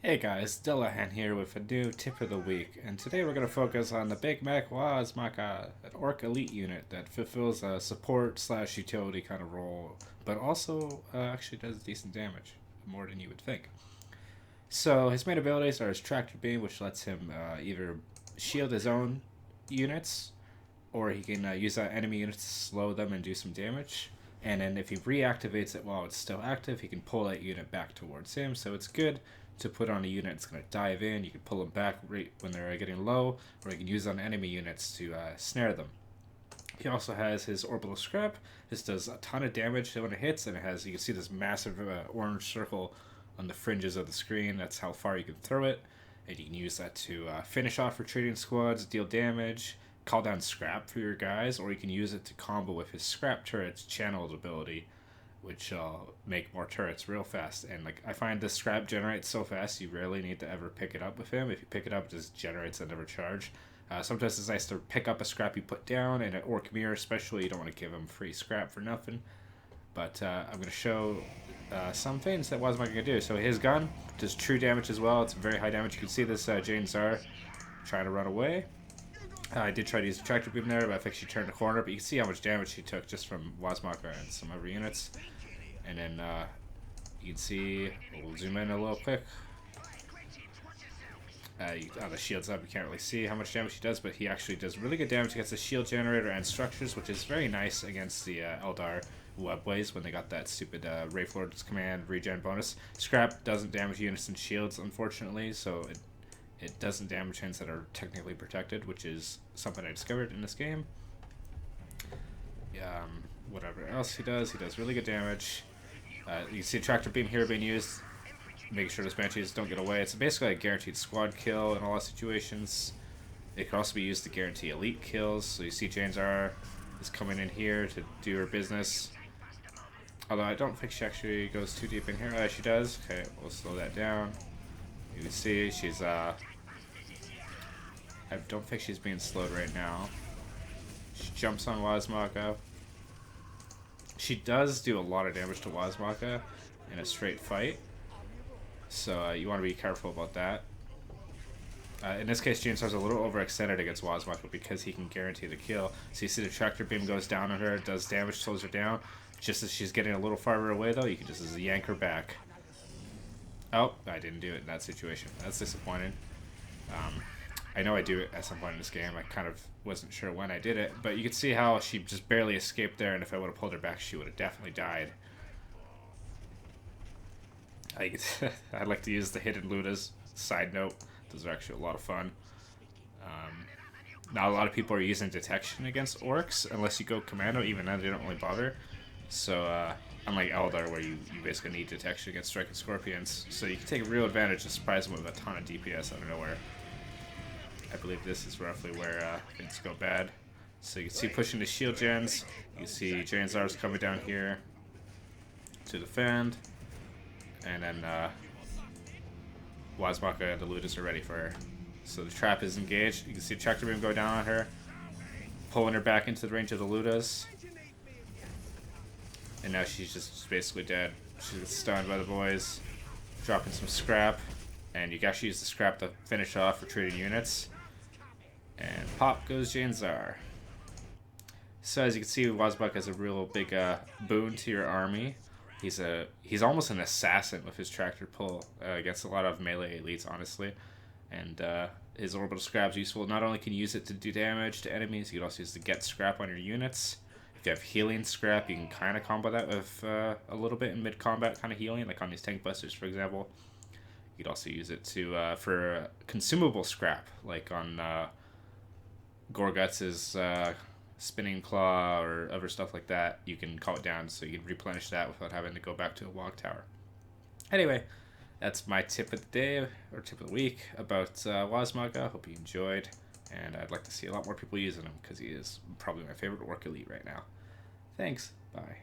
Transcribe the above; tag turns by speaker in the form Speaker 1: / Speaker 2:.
Speaker 1: Hey guys, Dillahan here with a new tip of the week, and today we're going to focus on the Big Mek Wazmakka, an Orc Elite unit that fulfills a support slash utility kind of role, but also actually does decent damage, more than you would think. So his main abilities are his Tractor Beam, which lets him either shield his own units, or he can use enemy units to slow them and do some damage. And then if he reactivates it while it's still active, he can pull that unit back towards him. So it's good to put on a unit that's going to dive in. You can pull them back right when they're getting low, or you can use on enemy units to snare them. He also has his Orbital Scrap. This does a ton of damage when it hits, and it has, you can see this massive orange circle on the fringes of the screen. That's how far you can throw it. And you can use that to finish off retreating squads, deal damage, call down scrap for your guys, or you can use it to combo with his scrap turrets channeled ability, which make more turrets real fast. And like, I find the scrap generates so fast, you rarely need to ever pick it up with him. If you pick it up, it just generates and never charge. Sometimes it's nice to pick up a scrap you put down, and an Orc Mirror especially, you don't want to give him free scrap for nothing. But I'm going to show some things that Wazmakka can do. So his gun does true damage as well. It's very high damage. You can see this Jane Czar trying to run away. I did try to use the Tractor Beam there, but I think she turned the corner. But you can see how much damage she took just from Wazmakka and some other units. And then you can see, we'll zoom in a little quick. The shield's up, you can't really see how much damage he does, but he actually does really good damage against the shield generator and structures, which is very nice against the Eldar webways when they got that stupid Wraith Lord's command regen bonus. Scrap doesn't damage units and shields, unfortunately, so it doesn't damage hands that are technically protected, which is something I discovered in this game. Whatever else he does really good damage. You can see Tractor Beam here being used, making sure those Banshees don't get away. It's basically a guaranteed squad kill in a lot of situations. It can also be used to guarantee elite kills. So you see Jane Czar is coming in here to do her business. Although I don't think she actually goes too deep in here. She does. Okay, we'll slow that down. You can see she's I don't think she's being slowed right now. She jumps on Wazmakka. She does do a lot of damage to Wazmakka in a straight fight, so you want to be careful about that. In this case, Jane Czar's a little overextended against Wazmakka because he can guarantee the kill. So you see the Tractor Beam goes down on her, does damage, slows her down. Just as she's getting a little farther away, though, you can just yank her back. Oh, I didn't do it in that situation. That's disappointing. I know I do it at some point in this game. I kind of wasn't sure when I did it, but you can see how she just barely escaped there, and if I would have pulled her back, she would have definitely died. I'd like to use the hidden Ludas. Side note, those are actually a lot of fun. Not a lot of people are using detection against orcs, unless you go commando. Even then, they don't really bother. So, unlike Eldar, where you basically need detection against striking scorpions, so you can take real advantage and surprise them with a ton of DPS out of nowhere. I believe this is roughly where things go bad. So you can see pushing the shield gens. You can see Jane Czar's coming down here to defend. And then Wazmakka and the Ludus are ready for her. So the trap is engaged. You can see Tractor Beam go down on her, pulling her back into the range of the Ludus. And now she's just basically dead. She's stunned by the boys, dropping some scrap. And you can actually use the scrap to finish off retreating units. And pop goes Jane Czar. So as you can see, Wazmakka is a real big boon to your army. He's almost an assassin with his tractor pull against a lot of melee elites, honestly. And his orbital scrap's useful. Not only can you use it to do damage to enemies, you can also use it to get scrap on your units. If you have healing scrap, you can kind of combo that with a little bit in mid-combat kind of healing, like on these tank busters, for example. You could also use it to for consumable scrap, like on Gorguts' spinning claw or other stuff like that. You can call it down, so you can replenish that without having to go back to a log tower. Anyway, that's my tip of the day, or tip of the week, about Wazmakka. Hope you enjoyed, and I'd like to see a lot more people using him, because he is probably my favorite Orc Elite right now. Thanks, bye.